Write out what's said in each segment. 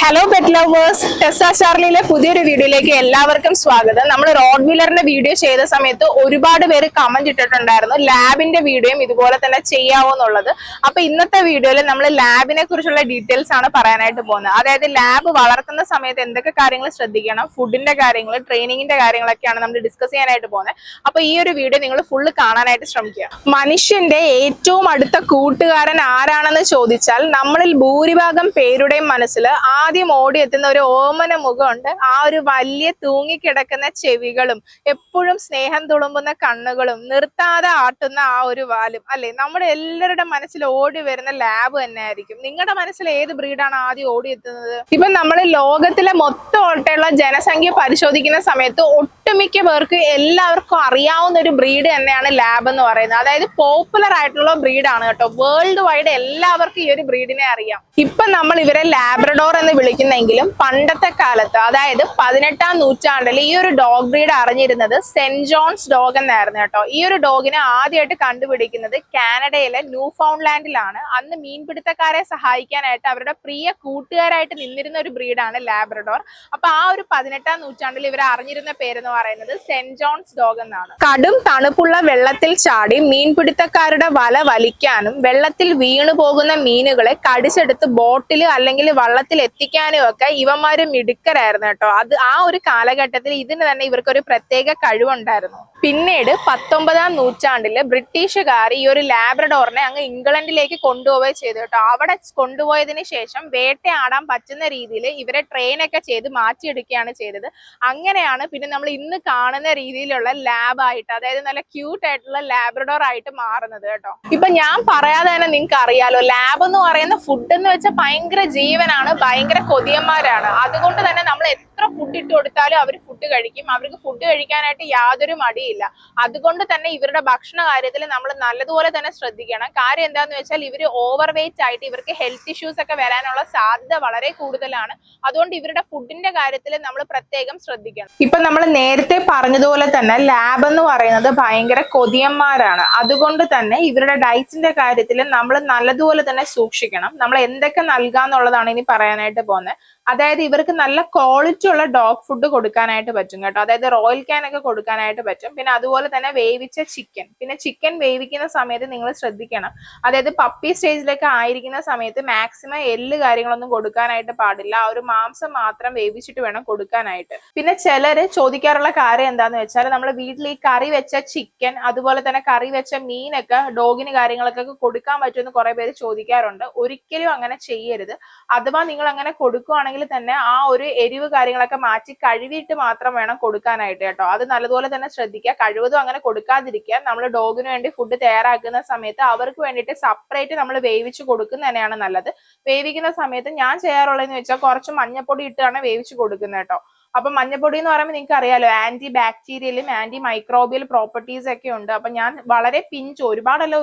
Hello pet lovers, Tessa ചാർലിയിലെ പുതിയൊരു വീഡിയോയിലേക്ക് എല്ലാവർക്കും സ്വാഗതം. നമ്മൾ റോഡ് വീലറിന്റെ വീഡിയോ ചെയ്ത സമയത്ത് ഒരുപാട് പേര് കമന്റ് ഇട്ടിട്ടുണ്ടായിരുന്നു ലാബിന്റെ വീഡിയോയും ഇതുപോലെ തന്നെ ചെയ്യാവോ എന്നുള്ളത്. അപ്പൊ ഇന്നത്തെ വീഡിയോയിൽ നമ്മൾ ലാബിനെ കുറിച്ചുള്ള ഡീറ്റെയിൽസ് ആണ് പറയാനായിട്ട് പോകുന്നത്. അതായത് ലാബ് വളർത്തുന്ന സമയത്ത് എന്തൊക്കെ കാര്യങ്ങൾ ശ്രദ്ധിക്കണം, ഫുഡിന്റെ കാര്യങ്ങൾ, ട്രെയിനിങ്ങിന്റെ കാര്യങ്ങളൊക്കെയാണ് നമ്മൾ ഡിസ്കസ് ചെയ്യാനായിട്ട് പോകുന്നത്. അപ്പൊ ഈ ഒരു വീഡിയോ നിങ്ങൾ ഫുള്ള് കാണാനായിട്ട് ശ്രമിക്കുക. മനുഷ്യന്റെ ഏറ്റവും അടുത്ത കൂട്ടുകാരൻ ആരാണെന്ന് ചോദിച്ചാൽ നമ്മളിൽ ഭൂരിഭാഗം പേരുടെയും മനസ്സിൽ ആദ്യം ഓടിയെത്തുന്ന ഒരു ഓമന മുഖമുണ്ട്. ആ ഒരു വലിയ തൂങ്ങിക്കിടക്കുന്ന ചെവികളും എപ്പോഴും സ്നേഹം തുളുമ്പുന്ന കണ്ണുകളും നിർത്താതെ ആട്ടുന്ന ആ ഒരു വാലും അല്ലെ, നമ്മുടെ എല്ലാവരുടെ മനസ്സിൽ ഓടി വരുന്ന ലാബ് തന്നെ ആയിരിക്കും. നിങ്ങളുടെ മനസ്സിൽ ഏത് ബ്രീഡാണ് ആദ്യം ഓടിയെത്തുന്നത്? ഇപ്പൊ നമ്മൾ ലോകത്തിലെ മൊത്തം ഒട്ടുള്ള ജനസംഖ്യ പരിശോധിക്കുന്ന സമയത്ത് ഒട്ടുമിക്ക പേർക്ക് എല്ലാവർക്കും അറിയാവുന്ന ഒരു ബ്രീഡ് തന്നെയാണ് ലാബ് എന്ന് പറയുന്നത്. അതായത് പോപ്പുലർ ആയിട്ടുള്ള ബ്രീഡാണ് കേട്ടോ. വേൾഡ് വൈഡ് എല്ലാവർക്കും ഈ ഒരു ബ്രീഡിനെ അറിയാം. ഇപ്പൊ നമ്മൾ ഇവരെ ലാബ്രഡോർ എന്ന് വിളിക്കുന്നെങ്കിലും പണ്ടത്തെ കാലത്ത്, അതായത് 18ാം നൂറ്റാണ്ടിൽ ഈ ഒരു ഡോഗ് ബ്രീഡ് അറിഞ്ഞിരുന്നത് സെന്റ് ജോൺസ് ഡോഗ് എന്നായിരുന്നു കേട്ടോ. ഈ ഒരു ഡോഗിനെ ആദ്യമായിട്ട് കണ്ടുപിടിക്കുന്നത് കാനഡയിലെ ന്യൂ ഫൗണ്ട്ലാൻഡിലാണ്. അന്ന് മീൻപിടുത്തക്കാരെ സഹായിക്കാനായിട്ട് അവരുടെ പ്രിയ കൂട്ടുകാരായിട്ട് നിന്നിരുന്ന ഒരു ബ്രീഡാണ് ലാബ്രഡോർ. അപ്പൊ ആ ഒരു 18ാം നൂറ്റാണ്ടിൽ ഇവർ അറിഞ്ഞിരുന്ന പേരെന്ന് പറയുന്നത് സെന്റ് ജോൺസ് ഡോഗ് എന്നാണ്. കടും തണുപ്പുള്ള വെള്ളത്തിൽ ചാടി മീൻപിടുത്തക്കാരുടെ വല വലിക്കാനും വെള്ളത്തിൽ വീണു പോകുന്ന മീനുകളെ കടിച്ചെടുത്ത് ബോട്ടിൽ അല്ലെങ്കിൽ വള്ളത്തിൽ എത്തിക്കാനും ഒക്കെ ഇവന്മാര് മിടുക്കരായിരുന്നു കേട്ടോ. അത് ആ ഒരു കാലഘട്ടത്തിൽ ഇതിന് തന്നെ ഇവർക്കൊരു പ്രത്യേക കഴിവുണ്ടായിരുന്നു. പിന്നീട് 19ാം നൂറ്റാണ്ടില് ബ്രിട്ടീഷുകാർ ഈ ഒരു ലാബ്രഡോറിനെ അങ്ങ് ഇംഗ്ലണ്ടിലേക്ക് കൊണ്ടുപോവുകയും ചെയ്തു കേട്ടോ. അവിടെ കൊണ്ടുപോയതിന് ശേഷം വേട്ടയാടാൻ പറ്റുന്ന രീതിയിൽ ഇവരെ ട്രെയിനൊക്കെ ചെയ്ത് മാറ്റിയെടുക്കുകയാണ് ചെയ്തത്. അങ്ങനെയാണ് പിന്നെ നമ്മൾ ഇന്ന് കാണുന്ന രീതിയിലുള്ള ലാബായിട്ട്, അതായത് നല്ല ക്യൂട്ട് ആയിട്ടുള്ള ലാബ്രഡോർ ആയിട്ട് മാറുന്നത് കേട്ടോ. ഇപ്പൊ ഞാൻ പറയാതെ തന്നെ നിങ്ങൾക്ക് അറിയാലോ, ലാബ് എന്ന് പറയുന്ന ഫുഡ് എന്ന് വെച്ചാൽ ഭയങ്കര ജീവനാണ്, ഭയങ്കര കൊതിയന്മാരാണ്. അതുകൊണ്ട് തന്നെ നമ്മൾ എത്ര ഫുഡ് ഇട്ട് കൊടുത്താലും അവർ ഫുഡ് കഴിക്കും. അവർക്ക് ഫുഡ് കഴിക്കാനായിട്ട് യാതൊരു മടിയില്ല. അതുകൊണ്ട് തന്നെ ഇവരുടെ ഭക്ഷണ കാര്യത്തിൽ നമ്മൾ നല്ലതുപോലെ തന്നെ ശ്രദ്ധിക്കണം. കാര്യം എന്താന്ന് വെച്ചാൽ ഇവർ ഓവർ വെയിറ്റ് ആയിട്ട് ഇവർക്ക് ഹെൽത്ത് ഇഷ്യൂസ് ഒക്കെ വരാനുള്ള സാധ്യത വളരെ കൂടുതലാണ്. അതുകൊണ്ട് ഇവരുടെ ഫുഡിന്റെ കാര്യത്തിൽ നമ്മൾ പ്രത്യേകം ശ്രദ്ധിക്കണം. ഇപ്പൊ നമ്മൾ നേരത്തെ പറഞ്ഞതുപോലെ തന്നെ ലാബ് എന്ന് പറയുന്നത് ഭയങ്കര കൊതിയന്മാരാണ്. അതുകൊണ്ട് തന്നെ ഇവരുടെ ഡയറ്റിന്റെ കാര്യത്തിൽ നമ്മൾ നല്ലതുപോലെ തന്നെ സൂക്ഷിക്കണം. നമ്മൾ എന്തൊക്കെ നൽകാന്നുള്ളതാണ് ഇനി പറയാനായിട്ട് പോകുന്നത്. അതായത് ഇവർക്ക് നല്ല ക്വാളിറ്റി ഉള്ള ഡോഗ് ഫുഡ് കൊടുക്കാനായിട്ട് പറ്റും കേട്ടോ. അതായത് റോയൽ ക്യാൻ ഒക്കെ കൊടുക്കാനായിട്ട് പറ്റും. പിന്നെ അതുപോലെ തന്നെ വേവിച്ച ചിക്കൻ, പിന്നെ ചിക്കൻ വേവിക്കുന്ന സമയത്ത് നിങ്ങൾ ശ്രദ്ധിക്കണം. അതായത് പപ്പി സ്റ്റേജിലൊക്കെ ആയിരിക്കുന്ന സമയത്ത് മാക്സിമം എല്ല് കാര്യങ്ങളൊന്നും കൊടുക്കാനായിട്ട് പാടില്ല. ആ ഒരു മാംസം മാത്രം വേവിച്ചിട്ട് വേണം കൊടുക്കാനായിട്ട്. പിന്നെ ചിലര് ചോദിക്കാറുള്ള കാര്യം എന്താന്ന് വെച്ചാൽ, നമ്മൾ വീട്ടിൽ ഈ കറി വെച്ച ചിക്കൻ, അതുപോലെ തന്നെ കറി വെച്ച മീനൊക്കെ ഡോഗിന് കാര്യങ്ങളൊക്കെ കൊടുക്കാൻ പറ്റുമെന്ന് കുറെ പേര് ചോദിക്കാറുണ്ട്. ഒരിക്കലും അങ്ങനെ ചെയ്യരുത്. അഥവാ നിങ്ങൾ അങ്ങനെ കൊടുക്കുകയാണെങ്കിൽ തന്നെ ആ ഒരു എരിവ് കാര്യങ്ങളൊക്കെ മാറ്റി കഴുകിയിട്ട് മാത്രം വേണം കൊടുക്കാനായിട്ട് കേട്ടോ. അത് നല്ലതുപോലെ തന്നെ ശ്രദ്ധിക്കുക. കഴിവതും അങ്ങനെ കൊടുക്കാതിരിക്കുക. നമ്മൾ ഡോഗിന് വേണ്ടി ഫുഡ് തയ്യാറാക്കുന്ന സമയത്ത് അവർക്ക് വേണ്ടിയിട്ട് സെപ്പറേറ്റ് നമ്മൾ വേവിച്ച് കൊടുക്കുന്നത് തന്നെയാണ് നല്ലത്. വേവിക്കുന്ന സമയത്ത് ഞാൻ ചെയ്യാറുള്ളതെന്ന് വെച്ചാൽ കുറച്ച് മഞ്ഞപ്പൊടി ഇട്ടാണ് വേവിച്ച് കൊടുക്കുന്നത് കേട്ടോ. അപ്പൊ മഞ്ഞപ്പൊടി എന്ന് പറയുമ്പോൾ നിങ്ങൾക്ക് അറിയാലോ, ആന്റി ബാക്ടീരിയലും ആന്റി മൈക്രോബിയൽ പ്രോപ്പർട്ടീസ് ഒക്കെ ഉണ്ട്. അപ്പൊ ഞാൻ വളരെ പിഞ്ച്, ഒരുപാടല്ല,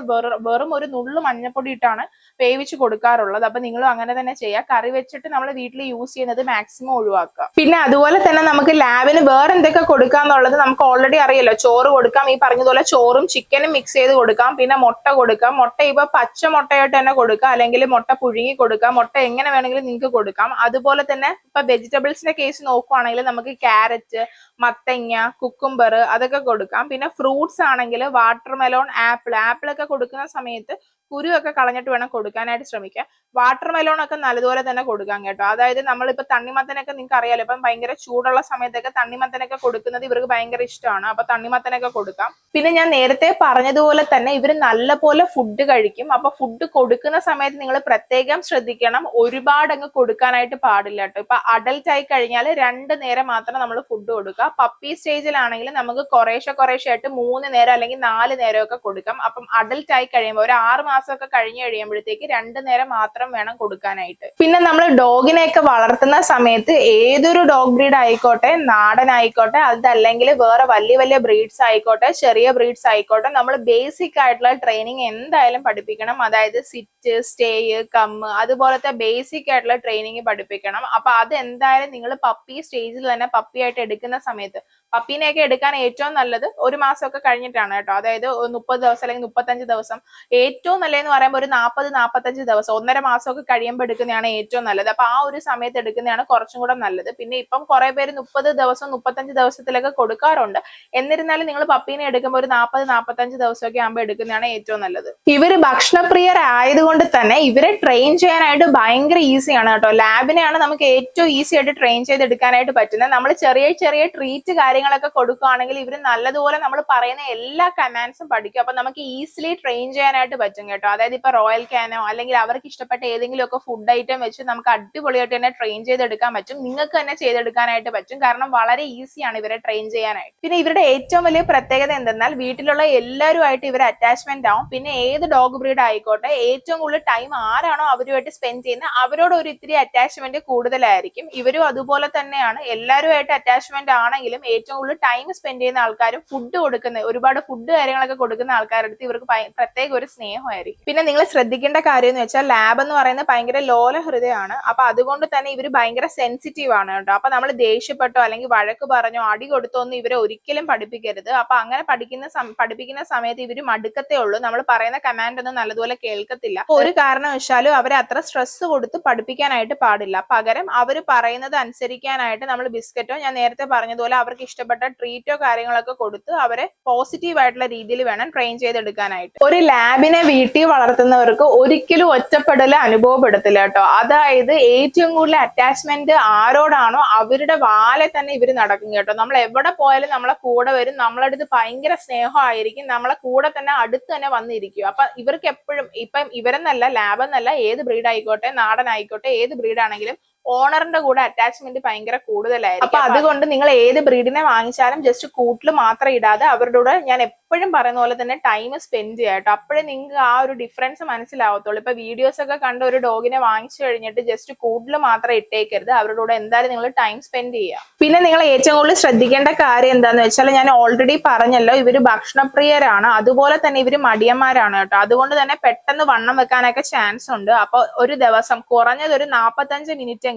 വെറും ഒരു നുള്ളു മഞ്ഞപ്പൊടി ഇട്ടാണ് വേവിച്ച് കൊടുക്കാറുള്ളത്. അപ്പൊ നിങ്ങളും അങ്ങനെ തന്നെ ചെയ്യുക. കറി വെച്ചിട്ട് നമ്മൾ വീട്ടിൽ യൂസ് ചെയ്യുന്നത് മാക്സിമം ഒഴിവാക്കുക. പിന്നെ അതുപോലെ തന്നെ നമുക്ക് ലാബിന് വേറെ എന്തൊക്കെ കൊടുക്കാന്നുള്ളത് നമുക്ക് ഓൾറെഡി അറിയാലോ. ചോറ് കൊടുക്കാം, ഈ പറഞ്ഞതുപോലെ ചോറും ചിക്കനും മിക്സ് ചെയ്ത് കൊടുക്കാം. പിന്നെ മുട്ട കൊടുക്കാം. മുട്ട ഇപ്പൊ പച്ച മുട്ടയായിട്ട് തന്നെ കൊടുക്കാം, അല്ലെങ്കിൽ മുട്ട പുഴുങ്ങി കൊടുക്കാം. മുട്ട എങ്ങനെ വേണമെങ്കിലും നിങ്ങൾക്ക് കൊടുക്കാം. അതുപോലെ തന്നെ ഇപ്പൊ വെജിറ്റബിൾസിന്റെ കേസ് നോക്കുവാണെങ്കിൽ നമുക്ക് ക്യാരറ്റ്, മത്തങ്ങ, കുക്കുംബർ അതൊക്കെ കൊടുക്കാം. പിന്നെ ഫ്രൂട്ട്സ് ആണെങ്കിൽ വാട്ടർമെലോൺ, ആപ്പിൾ ഒക്കെ കൊടുക്കുന്ന സമയത്ത് കുരുവൊക്കെ കളഞ്ഞിട്ട് വേണം കൊടുക്കാനായിട്ട് ശ്രമിക്കുക. വാട്ടർമെലോൺ ഒക്കെ നല്ലതുപോലെ തന്നെ കൊടുക്കാം കേട്ടോ. അതായത് നമ്മളിപ്പോ തണ്ണിമത്തനൊക്കെ നിങ്ങൾക്ക് അറിയാലോ, ഇപ്പം ഭയങ്കര ചൂടുള്ള സമയത്തൊക്കെ തണ്ണിമത്തനൊക്കെ കൊടുക്കുന്നത് ഇവർക്ക് ഭയങ്കര ഇഷ്ടമാണ്. അപ്പൊ തണ്ണിമത്തനൊക്കെ കൊടുക്കാം. പിന്നെ ഞാൻ നേരത്തെ പറഞ്ഞതുപോലെ തന്നെ ഇവർ നല്ലപോലെ ഫുഡ് കഴിക്കും. അപ്പൊ ഫുഡ് കൊടുക്കുന്ന സമയത്ത് നിങ്ങൾ പ്രത്യേകം ശ്രദ്ധിക്കണം. ഒരുപാട് അങ്ങ് കൊടുക്കാനായിട്ട് പാടില്ല കേട്ടോ. ഇപ്പൊ അഡൽട്ട് ആയി കഴിഞ്ഞാൽ 2 നേരം മാത്രം നമ്മൾ ഫുഡ് കൊടുക്കുക. പപ്പി സ്റ്റേജിലാണെങ്കിൽ നമുക്ക് കുറേശ്ശെ ആയിട്ട് 3 നേരം അല്ലെങ്കിൽ 4 നേരം ഒക്കെ കൊടുക്കാം. അപ്പം അഡൽട്ട് ആയി കഴിയുമ്പോൾ ഒരു 6 മാസമൊക്കെ കഴിഞ്ഞ് കഴിയുമ്പോഴത്തേക്ക് 2 നേരം മാത്രം വേണം കൊടുക്കാനായിട്ട്. പിന്നെ നമ്മൾ ഡോഗിനെയൊക്കെ വളർത്തുന്ന സമയത്ത് ഏതൊരു ഡോഗ് ബ്രീഡ് ആയിക്കോട്ടെ, നാടൻ ആയിക്കോട്ടെ, അതല്ലെങ്കിൽ വേറെ വലിയ ബ്രീഡ്സ് ആയിക്കോട്ടെ, ചെറിയ ബ്രീഡ്സ് ആയിക്കോട്ടെ, നമ്മൾ ബേസിക് ആയിട്ടുള്ള ട്രെയിനിങ് എന്തായാലും പഠിപ്പിക്കണം. അതായത് സിറ്റ്, സ്റ്റേ, കമ്മ്, അതുപോലത്തെ ബേസിക് ആയിട്ടുള്ള ട്രെയിനിങ് പഠിപ്പിക്കണം. അപ്പൊ അത് എന്തായാലും നിങ്ങൾ പപ്പി സ്റ്റേജിൽ തന്നെ പപ്പിയായിട്ട് എടുക്കുന്ന സമയത്ത്, പപ്പീനെയൊക്കെ എടുക്കാൻ ഏറ്റവും നല്ലത് 1 മാസമൊക്കെ കഴിഞ്ഞിട്ടാണ് കേട്ടോ. അതായത് 30 ദിവസം അല്ലെങ്കിൽ 35 ദിവസം ഏറ്റവും നല്ലതെന്ന് പറയുമ്പോൾ ഒരു 40-45 ദിവസം 1.5 മാസമൊക്കെ കഴിയുമ്പോൾ എടുക്കുന്നതാണ് ഏറ്റവും നല്ലത്. അപ്പൊ ആ ഒരു സമയത്ത് എടുക്കുന്നതാണ് കുറച്ചും കൂടെ നല്ലത്. പിന്നെ ഇപ്പം കുറെ പേര് 30 ദിവസം 35 ദിവസത്തിലൊക്കെ കൊടുക്കാറുണ്ട്. എന്നിരുന്നാലും നിങ്ങൾ പപ്പീനെ എടുക്കുമ്പോൾ ഒരു 40-45 ദിവസമൊക്കെ ആകുമ്പോൾ എടുക്കുന്നതാണ് ഏറ്റവും നല്ലത്. ഇവര് ഭക്ഷണപ്രിയരായതുകൊണ്ട് തന്നെ ഇവരെ ട്രെയിൻ ചെയ്യാനായിട്ട് ഭയങ്കര ഈസിയാണ് കേട്ടോ. ലാബിനെയാണ് നമുക്ക് ഏറ്റവും ഈസി ആയിട്ട് ട്രെയിൻ ചെയ്തെടുക്കാനായിട്ട് പറ്റുന്നത്. നമ്മൾ ചെറിയ ചെറിയ ട്രീറ്റ് കാര്യങ്ങളൊക്കെ കൊടുക്കുകയാണെങ്കിൽ ഇവർ നല്ലതുപോലെ നമ്മൾ പറയുന്ന എല്ലാ കമാൻഡ്സും പഠിക്കും. അപ്പൊ നമുക്ക് ഈസിലി ട്രെയിൻ ചെയ്യാനായിട്ട് പറ്റും കേട്ടോ. അതായത് ഇപ്പൊ റോയൽ ക്യാനോ അല്ലെങ്കിൽ അവർക്ക് ഇഷ്ടപ്പെട്ട ഏതെങ്കിലും ഒക്കെ ഫുഡ് ഐറ്റം വെച്ച് നമുക്ക് അടിപൊളിയായിട്ട് തന്നെ ട്രെയിൻ ചെയ്തെടുക്കാൻ പറ്റും. നിങ്ങൾക്ക് തന്നെ ചെയ്തെടുക്കാനായിട്ട് പറ്റും. കാരണം വളരെ ഈസിയാണ് ഇവരെ ട്രെയിൻ ചെയ്യാനായിട്ട്. പിന്നെ ഇവരുടെ ഏറ്റവും വലിയ പ്രത്യേകത എന്തെന്നാൽ വീട്ടിലുള്ള എല്ലാവരുമായിട്ട് ഇവർ അറ്റാച്ച്മെന്റ് ആവും. പിന്നെ ഏത് ഡോഗ് ബ്രീഡ് ആയിക്കോട്ടെ ഏറ്റവും കൂടുതൽ ടൈം ആരാണോ അവരുമായിട്ട് സ്പെൻഡ് ചെയ്യുന്നത് അവരോട് ഒരു ഇത്തിരി അറ്റാച്ച്മെന്റ് കൂടുതലായിരിക്കും. ഇവരും അതുപോലെ തന്നെയാണ്. എല്ലാവരുമായിട്ട് അറ്റാച്ച്മെന്റ് ആണെങ്കിലും ഏറ്റവും കൂടുതൽ ടൈം സ്പെൻഡ് ചെയ്യുന്ന ആൾക്കാരും ഫുഡ് കൊടുക്കുന്ന ഒരുപാട് ഫുഡ് കാര്യങ്ങളൊക്കെ കൊടുക്കുന്ന ആൾക്കാരുടെ അടുത്ത് ഇവർക്ക് പ്രത്യേക ഒരു സ്നേഹമായിരിക്കും. പിന്നെ നിങ്ങൾ ശ്രദ്ധിക്കേണ്ട കാര്യം എന്ന് വെച്ചാൽ ലാബ് എന്ന് പറയുന്നത് ഭയങ്കര ലോല ഹൃദയമാണ്. അപ്പൊ അതുകൊണ്ട് തന്നെ ഇവർ ഭയങ്കര സെൻസിറ്റീവ് ആണ് കേട്ടോ. അപ്പൊ നമ്മൾ ദേഷ്യപ്പെട്ടോ അല്ലെങ്കിൽ വഴക്ക് പറഞ്ഞോ അടി കൊടുത്തോ ഒന്നും ഇവരെ ഒരിക്കലും പഠിപ്പിക്കരുത്. അപ്പൊ അങ്ങനെ പഠിപ്പിക്കുന്ന സമയത്ത് ഇവര് മടുക്കത്തേ ഉള്ളൂ. നമ്മൾ പറയുന്ന കമാൻഡ് ഒന്നും നല്ലതുപോലെ കേൾക്കത്തില്ല. ഒരു കാരണവശാലും അവരെ അത്ര സ്ട്രെസ് കൊടുത്ത് പഠിപ്പിക്കാനായിട്ട് പാടില്ല. പകരം അവർ പറയുന്നത് അനുസരിക്കാനായിട്ട് നമ്മൾ ബിസ്ക്കറ്റോ ഞാൻ നേരത്തെ പറഞ്ഞതുപോലെ അവർക്ക് ഇഷ്ടപ്പെട്ട ട്രീറ്റോ കാര്യങ്ങളൊക്കെ കൊടുത്ത് അവരെ പോസിറ്റീവ് ആയിട്ടുള്ള രീതിയിൽ വേണം ട്രെയിൻ ചെയ്തെടുക്കാനായിട്ട്. ഒരു ലാബിനെ വീട്ടിൽ വളർത്തുന്നവർക്ക് ഒരിക്കലും ഒറ്റപ്പെടൽ അനുഭവപ്പെടത്തില്ല കേട്ടോ. അതായത് ഏറ്റവും കൂടുതൽ അറ്റാച്ച്മെന്റ് ആരോടാണോ അവരുടെ വാലെ തന്നെ ഇവർ നടക്കും കേട്ടോ. നമ്മൾ എവിടെ പോയാലും നമ്മളെ കൂടെ വരും. നമ്മളടുത്ത് ഭയങ്കര സ്നേഹമായിരിക്കും. നമ്മളെ കൂടെ തന്നെ അടുത്ത് തന്നെ വന്നിരിക്കും. അപ്പൊ ഇവർക്ക് എപ്പോഴും ഇപ്പം ഇവരെന്നല്ല ലാബ് എന്നല്ല ഏത് ബ്രീഡ് ആയിക്കോട്ടെ നാടൻ ആയിക്കോട്ടെ ഏത് ബ്രീഡ് ആണെങ്കിലും ഓണറിന്റെ കൂടെ അറ്റാച്ച്മെന്റ് ഭയങ്കര കൂടുതലായിരിക്കും. അപ്പൊ അതുകൊണ്ട് നിങ്ങൾ ഏത് ബ്രീഡിനെ വാങ്ങിച്ചാലും ജസ്റ്റ് കൂട്ടിൽ മാത്രം ഇടാതെ അവരുടെ കൂടെ ഞാൻ എപ്പോഴും പറയുന്ന പോലെ തന്നെ ടൈം സ്പെൻഡ് ചെയ്യാം കേട്ടോ. അപ്പോഴേ നിങ്ങൾക്ക് ആ ഒരു ഡിഫറൻസ് മനസ്സിലാവത്തുള്ളൂ. ഇപ്പൊ വീഡിയോസ് ഒക്കെ കണ്ട് ഒരു ഡോഗിനെ വാങ്ങിച്ചു കഴിഞ്ഞിട്ട് ജസ്റ്റ് കൂട്ടിൽ മാത്രം ഇട്ടേക്കരുത്. അവരുടെ കൂടെ എന്തായാലും നിങ്ങൾ ടൈം സ്പെൻഡ് ചെയ്യുക. പിന്നെ നിങ്ങൾ ഏറ്റവും കൂടുതൽ ശ്രദ്ധിക്കേണ്ട കാര്യം എന്താന്ന് വെച്ചാൽ ഞാൻ ഓൾറെഡി പറഞ്ഞല്ലോ ഇവര് ഭക്ഷണപ്രിയരാണ്. അതുപോലെ തന്നെ ഇവര് മടിയന്മാരാണ് കേട്ടോ. അതുകൊണ്ട് തന്നെ പെട്ടെന്ന് വണ്ണം വെക്കാനൊക്കെ ചാൻസ് ഉണ്ട്. അപ്പൊ ഒരു ദിവസം കുറഞ്ഞത് ഒരു 45 മിനിറ്റ്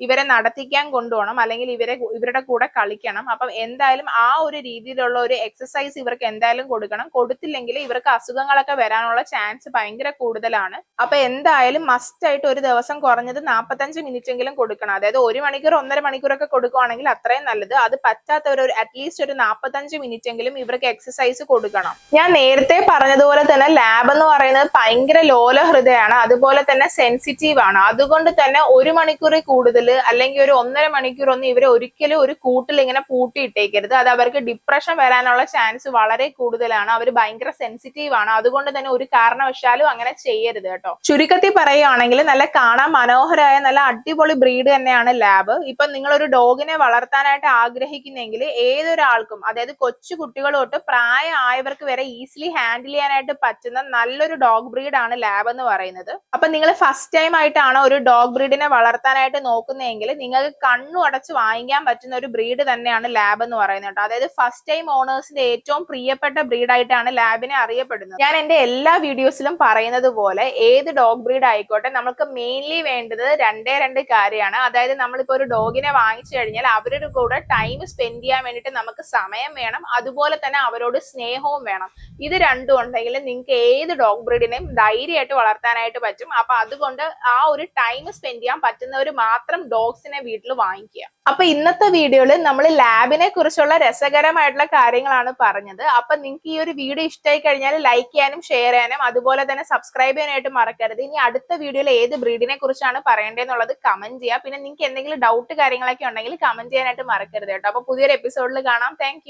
ഇവരെ നടത്തിക്കാൻ കൊണ്ടുപോകണം. അല്ലെങ്കിൽ ഇവരുടെ കൂടെ കളിക്കണം. അപ്പം എന്തായാലും ആ ഒരു രീതിയിലുള്ള ഒരു എക്സസൈസ് ഇവർക്ക് എന്തായാലും കൊടുക്കണം. കൊടുത്തില്ലെങ്കിൽ ഇവർക്ക് അസുഖങ്ങളൊക്കെ വരാനുള്ള ചാൻസ് ഭയങ്കര കൂടുതലാണ്. അപ്പൊ എന്തായാലും മസ്റ്റ് ആയിട്ട് ഒരു ദിവസം കുറഞ്ഞത് 45 മിനിറ്റ് എങ്കിലും കൊടുക്കണം. അതായത് 1 മണിക്കൂർ 1.5 മണിക്കൂറൊക്കെ കൊടുക്കുകയാണെങ്കിൽ അത്രയും നല്ലത്. അത് പറ്റാത്തവർ അറ്റ്ലീസ്റ്റ് ഒരു 45 മിനിറ്റ് എങ്കിലും ഇവർക്ക് എക്സസൈസ് കൊടുക്കണം. ഞാൻ നേരത്തെ പറഞ്ഞതുപോലെ തന്നെ ലാബ് എന്ന് പറയുന്നത് ഭയങ്കര ലോല ഹൃദയമാണ്. അതുപോലെ തന്നെ സെൻസിറ്റീവ് ആണ്. അതുകൊണ്ട് തന്നെ 1 മണിക്കൂർ കൂടുതൽ അല്ലെങ്കിൽ ഒരു 1.5 മണിക്കൂർ ഒന്നും ഇവരെ ഒരിക്കലും ഒരു കൂട്ടിൽ ഇങ്ങനെ പൂട്ടിയിട്ടേക്കരുത്. അത് അവർക്ക് ഡിപ്രഷൻ വരാനുള്ള ചാൻസ് വളരെ കൂടുതലാണ്. അവർ ഭയങ്കര സെൻസിറ്റീവ് ആണ്. അതുകൊണ്ട് തന്നെ ഒരു കാരണവശാലും അങ്ങനെ ചെയ്യരുത് കേട്ടോ. ചുരുക്കത്തിൽ പറയുകയാണെങ്കിൽ നല്ല കാണാൻ മനോഹരമായ നല്ല അടിപൊളി ബ്രീഡ് തന്നെയാണ് ലാബ്. ഇപ്പൊ നിങ്ങൾ ഒരു ഡോഗിനെ വളർത്താനായിട്ട് ആഗ്രഹിക്കുന്നെങ്കിൽ ഏതൊരാൾക്കും അതായത് കൊച്ചു കുട്ടികൾ തൊട്ട് പ്രായമായവർക്ക് വരെ ഈസിലി ഹാൻഡിൽ ചെയ്യാനായിട്ട് പറ്റുന്ന നല്ലൊരു ഡോഗ് ബ്രീഡ് ആണ് ലാബ് എന്ന് പറയുന്നത്. അപ്പൊ നിങ്ങൾ ഫസ്റ്റ് ടൈം ആയിട്ടാണ് ഒരു ഡോഗ് ബ്രീഡിനെ വളർത്താനായിട്ട് നോക്കുന്നെങ്കിൽ നിങ്ങൾക്ക് കണ്ണു അടച്ച് വാങ്ങിക്കാൻ പറ്റുന്ന ഒരു ബ്രീഡ് തന്നെയാണ് ലാബ് എന്ന് പറയുന്നത് കേട്ടോ. അതായത് ഫസ്റ്റ് ടൈം ഓണേഴ്സിന്റെ ഏറ്റവും പ്രിയപ്പെട്ട ബ്രീഡ് ആയിട്ടാണ് ലാബിനെ അറിയപ്പെടുന്നത്. ഞാൻ എന്റെ എല്ലാ വീഡിയോസിലും പറയുന്നത് പോലെ ഏത് ഡോഗ് ബ്രീഡ് ആയിക്കോട്ടെ നമുക്ക് മെയിൻലി വേണ്ടത് രണ്ട് കാര്യമാണ്. അതായത് നമ്മളിപ്പോ ഒരു ഡോഗിനെ വാങ്ങിച്ചു കഴിഞ്ഞാൽ അവരുടെ കൂടെ ടൈം സ്പെൻഡ് ചെയ്യാൻ വേണ്ടിയിട്ട് നമുക്ക് സമയം വേണം. അതുപോലെ തന്നെ അവരോട് സ്നേഹവും വേണം. ഇത് രണ്ടും ഉണ്ടെങ്കിൽ നിങ്ങൾക്ക് ഏത് ഡോഗ് ബ്രീഡിനെയും ധൈര്യമായിട്ട് വളർത്താനായിട്ട് പറ്റും. അപ്പൊ അതുകൊണ്ട് ആ ഒരു ടൈം സ്പെൻഡ് ചെയ്യാൻ പറ്റുന്നവർ മാത്രം ഡോഗ്സിനെ വീട്ടിൽ വാങ്ങിക്കുക. അപ്പൊ ഇന്നത്തെ വീഡിയോയിൽ നമ്മൾ ലാബിനെ കുറിച്ചുള്ള രസകരമായിട്ടുള്ള കാര്യങ്ങളാണ് പറഞ്ഞത്. അപ്പൊ നിങ്ങൾക്ക് ഈ ഒരു വീഡിയോ ഇഷ്ടമായി കഴിഞ്ഞാൽ ലൈക്ക് ചെയ്യാനും ഷെയർ ചെയ്യാനും അതുപോലെ തന്നെ സബ്സ്ക്രൈബ് ചെയ്യാനായിട്ട് മറക്കരുത്. ഇനി അടുത്ത വീഡിയോയിൽ ഏത് ബ്രീഡിനെ കുറിച്ചാണ് പറയേണ്ടതെന്നുള്ളത് കമന്റ് ചെയ്യുക. പിന്നെ നിങ്ങൾക്ക് എന്തെങ്കിലും ഡൗട്ട് കാര്യങ്ങളൊക്കെ ഉണ്ടെങ്കിൽ കമന്റ് ചെയ്യാനായിട്ട് മറക്കരുത് കേട്ടോ. അപ്പൊ പുതിയൊരു എപ്പിസോഡിൽ കാണാം. താങ്ക്